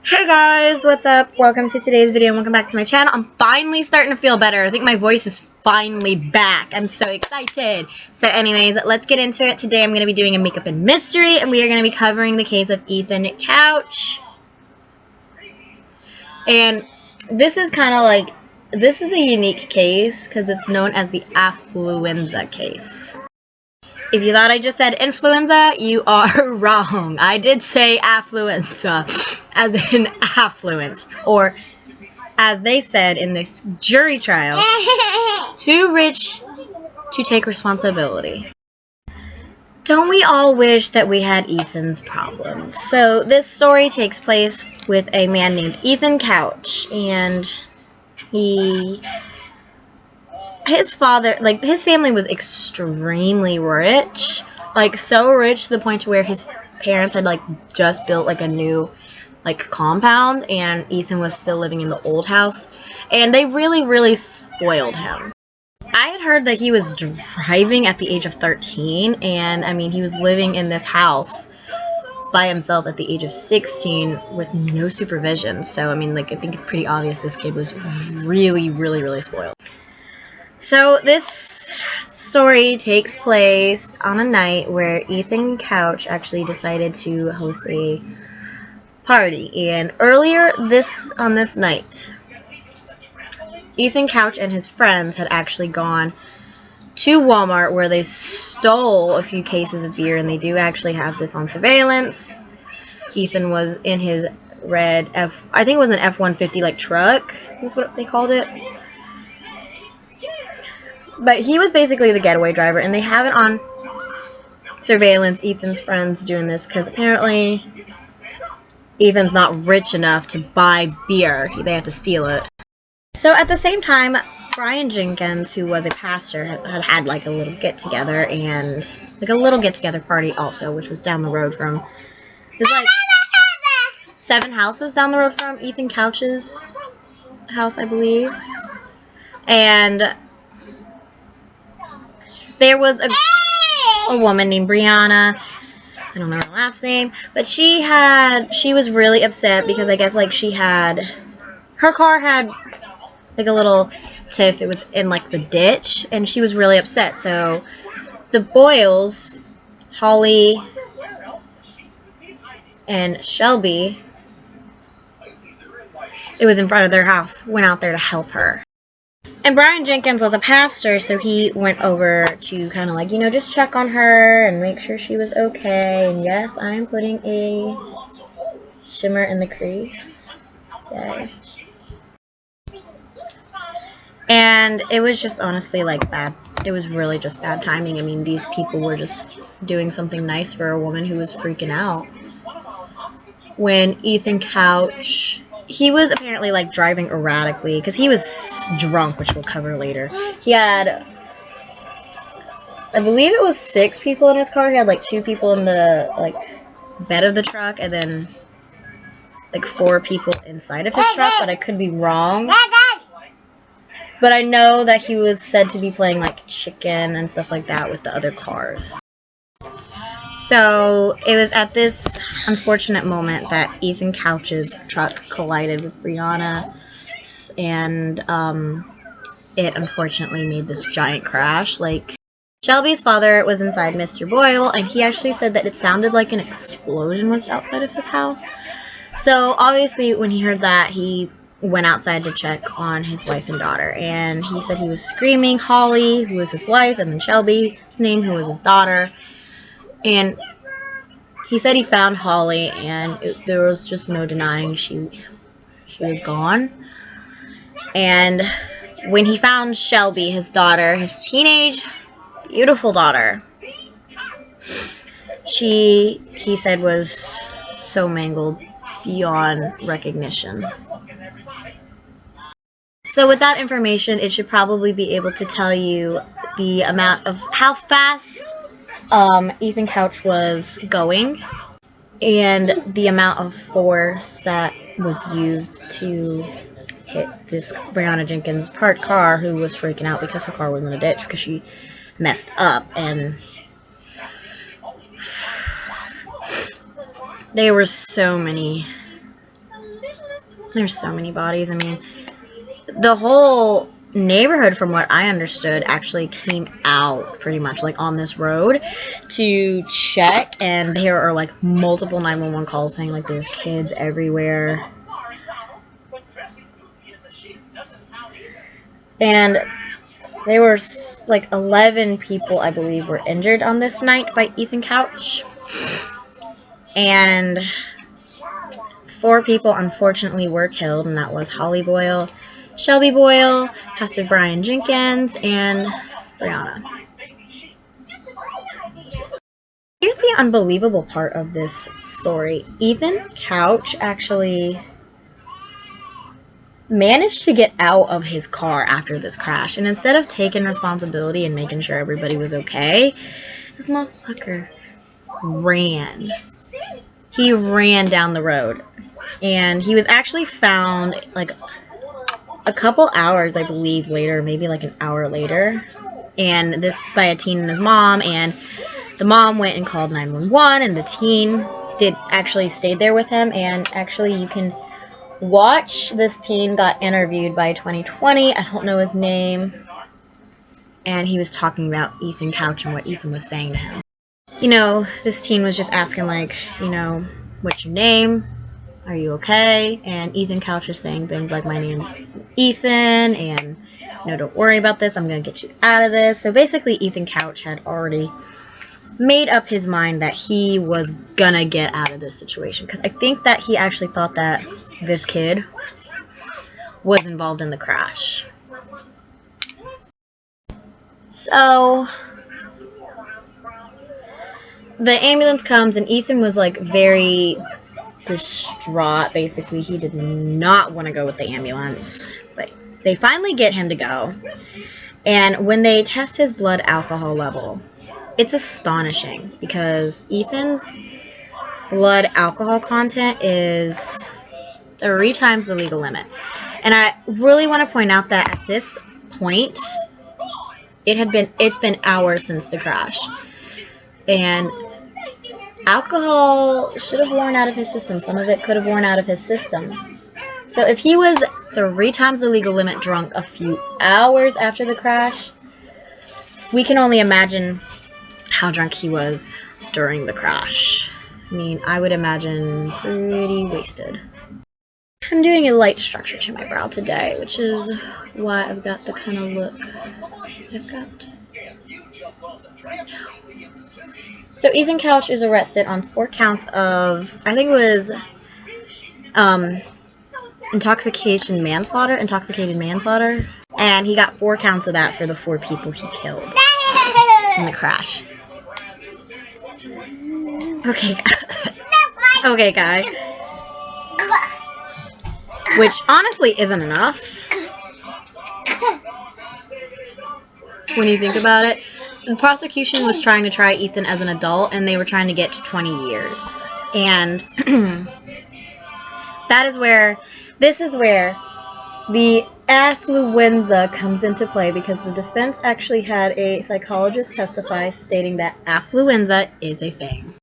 Hey guys, what's up? Welcome to today's video and welcome back to my channel. I'm finally starting to feel better. I think my voice is finally back. I'm so excited. So anyways, let's get into it. Today I'm going to be doing a makeup and mystery and we are going to be covering the case of Ethan Couch. And this is kind of like, this is a unique case because it's known as the affluenza case. If you thought I just said influenza, you are wrong. I did say affluenza, as in affluent, or as they said in this jury trial, too rich to take responsibility. Don't we all wish that we had Ethan's problems? So this story takes place with a man named Ethan Couch, and his father, like, his family was extremely rich, like, so rich to the point to where his parents had, like, just built, like, a new, like, compound, and Ethan was still living in the old house, and they really, really spoiled him. I had heard that he was driving at the age of 13, and, I mean, he was living in this house by himself at the age of 16 with no supervision, so, I mean, like, I think it's pretty obvious this kid was really, really, really spoiled. So this story takes place on a night where Ethan Couch actually decided to host a party. And earlier on this night, Ethan Couch and his friends had actually gone to Walmart where they stole a few cases of beer, and they do actually have this on surveillance. Ethan was in his red I think it was an F-150 like truck, is what they called it. But he was basically the getaway driver, and they have it on surveillance, Ethan's friends doing this, because apparently Ethan's not rich enough to buy beer. They had to steal it. So at the same time, Brian Jenkins, who was a pastor, had like a little get-together, and like a little get-together party also, which was down the road from, there's like 7 houses down the road from Ethan Couch's house, I believe. And there was a woman named Brianna, I don't know her last name, but she was really upset because I guess like her car had like a little tiff. It was in like the ditch, and she was really upset. So the Boyles, Holly and Shelby, it was in front of their house, went out there to help her. And Brian Jenkins was a pastor, so he went over to kind of like, you know, just check on her and make sure she was okay. And yes, I'm putting a shimmer in the crease today. And it was just honestly like bad. It was really just bad timing. I mean, these people were just doing something nice for a woman who was freaking out. When Ethan Couch, he was apparently like driving erratically because he was drunk, which we'll cover later. He had, I believe it was 6 people in his car. He had like 2 people in the like bed of the truck, and then like 4 people inside of his truck, but I could be wrong. But I know that he was said to be playing like chicken and stuff like that with the other cars. So it was at this unfortunate moment that Ethan Couch's truck collided with Brianna, and it unfortunately made this giant crash. Like, Shelby's father was inside Mr. Boyle, and he actually said that it sounded like an explosion was outside of his house. So obviously when he heard that, he went outside to check on his wife and daughter, and he said he was screaming Holly, who was his wife, and then Shelby's name, who was his daughter. And he said he found Holly, and there was just no denying she was gone. And when he found Shelby, his daughter, his teenage, beautiful daughter, he said was so mangled beyond recognition. So with that information, it should probably be able to tell you the amount of how fast Ethan Couch was going, and the amount of force that was used to hit this Brianna Jenkins' parked car, who was freaking out because her car was in a ditch because she messed up. And there were so many There's so many bodies. I mean, the whole neighborhood, from what I understood, actually came out pretty much like on this road to check, and there are like multiple 911 calls saying like there's kids everywhere. And there were like 11 people, I believe, were injured on this night by Ethan Couch. And 4 people, unfortunately, were killed, and that was Holly Boyle, Shelby Boyle, Pastor Brian Jenkins, and Brianna. Here's the unbelievable part of this story. Ethan Couch actually managed to get out of his car after this crash, and instead of taking responsibility and making sure everybody was okay, this motherfucker ran. He ran down the road, and he was actually found like a couple hours, I believe, later, maybe like an hour later, and this by a teen and his mom, and the mom went and called 911, and the teen did actually stayed there with him, and actually you can watch this teen got interviewed by 2020, I don't know his name, and he was talking about Ethan Couch and what Ethan was saying to him. You know, this teen was just asking like, you know, what's your name? Are you okay? And Ethan Couch is saying things like, my name's Ethan, and, you know, don't worry about this, I'm gonna get you out of this. So basically Ethan Couch had already made up his mind that he was gonna get out of this situation, because I think that he actually thought that this kid was involved in the crash. So the ambulance comes, and Ethan was like very distraught. Basically, he did not want to go with the ambulance, but they finally get him to go. And when they test his blood alcohol level, it's astonishing, because Ethan's blood alcohol content is 3 times the legal limit. And I really want to point out that at this point, it's been hours since the crash, and alcohol should have worn out of his system. Some of it could have worn out of his system. So if he was 3 times the legal limit drunk a few hours after the crash, we can only imagine how drunk he was during the crash. I mean, I would imagine pretty wasted. I'm doing a light structure to my brow today, which is why I've got the kind of look I've got. So Ethan Couch is arrested on 4 counts of, I think it was intoxicated manslaughter, and he got 4 counts of that for the 4 people he killed in the crash. Okay, okay, guy. Which honestly isn't enough when you think about it. The prosecution was trying to try Ethan as an adult, and they were trying to get to 20 years. And this is where the affluenza comes into play, because the defense actually had a psychologist testify stating that affluenza is a thing.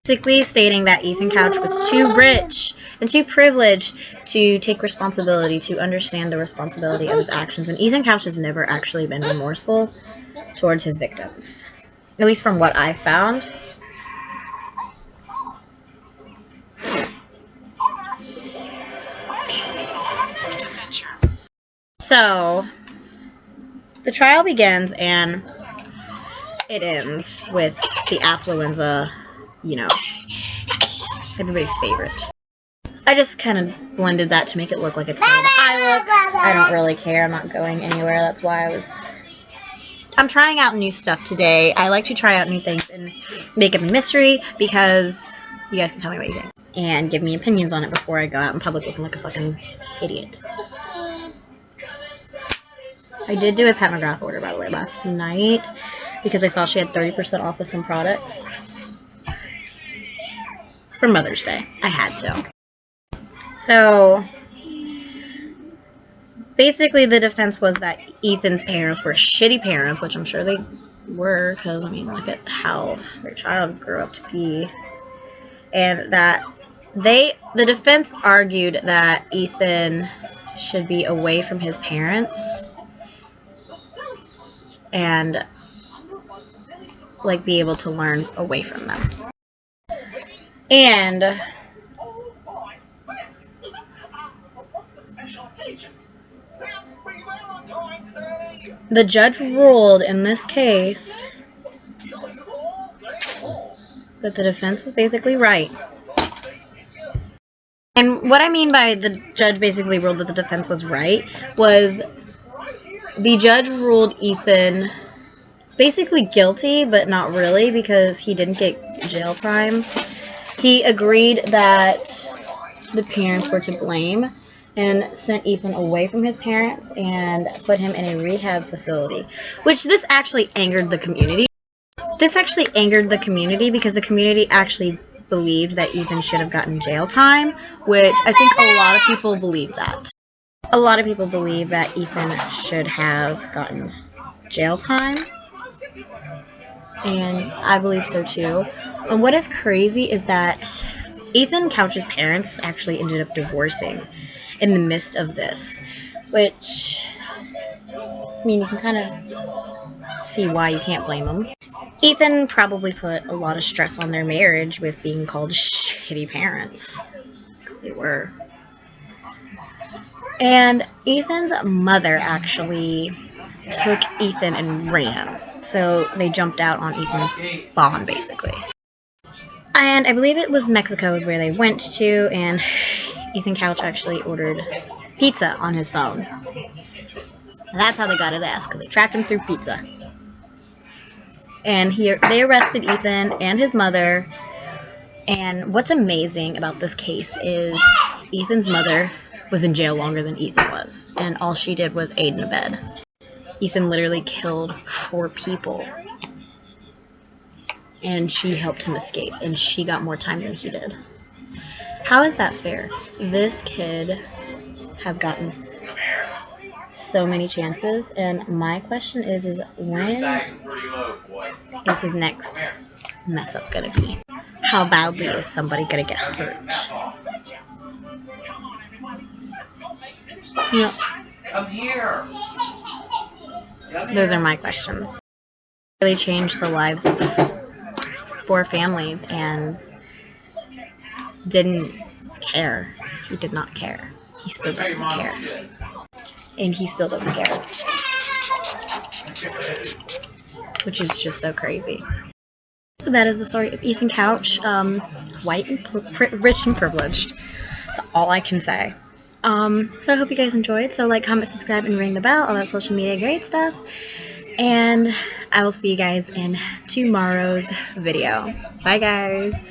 Basically stating that Ethan Couch was too rich and too privileged to take responsibility, to understand the responsibility of his actions. And Ethan Couch has never actually been remorseful towards his victims, at least from what I found. So the trial begins, and it ends with the affluenza, you know, everybody's favorite. I just kind of blended that to make it look like it's kind of eye look. I don't really care. I'm not going anywhere. That's why I'm trying out new stuff today. I like to try out new things and make it a mystery, because you guys can tell me what you think and give me opinions on it before I go out in public looking like a fucking idiot. I did do a Pat McGrath order, by the way, last night, because I saw she had 30% off of some products for Mother's Day. I had to. So basically the defense was that Ethan's parents were shitty parents, which I'm sure they were, because, I mean, look at how their child grew up to be, and that The defense argued that Ethan should be away from his parents and like be able to learn away from them. And the judge ruled in this case that the defense was basically right. And what I mean by the judge basically ruled that the defense was right was the judge ruled Ethan basically guilty, but not really, because he didn't get jail time. He agreed that the parents were to blame and sent Ethan away from his parents and put him in a rehab facility, which this actually angered the community. This actually angered the community because the community actually believed that Ethan should have gotten jail time, which I think a lot of people believe that. A lot of people believe that Ethan should have gotten jail time, and I believe so too. And what is crazy is that Ethan Couch's parents actually ended up divorcing in the midst of this, which, I mean, you can kind of see why you can't blame them. Ethan probably put a lot of stress on their marriage with being called shitty parents. They were. And Ethan's mother actually took Ethan and ran. So they jumped out on Ethan's bond, basically. And I believe it was Mexico is where they went to, and Ethan Couch actually ordered pizza on his phone. And that's how they got his ass, because they tracked him through pizza. And they arrested Ethan and his mother. And what's amazing about this case is Ethan's mother was in jail longer than Ethan was, and all she did was aid and abet. Ethan literally killed 4 people, and she helped him escape, and she got more time than he did. How is that fair? This kid has gotten so many chances, and my question is when is his next mess up gonna be? How badly is somebody gonna get hurt? You know, come here. Those are my questions. It really changed the lives of 4 families and didn't care. He did not care. He still doesn't care. And he still doesn't care. Which is just so crazy. So that is the story of Ethan Couch. White and rich and privileged. That's all I can say. So I hope you guys enjoyed. So like, comment, subscribe, and ring the bell. All that social media great stuff. And I will see you guys in tomorrow's video. Bye guys.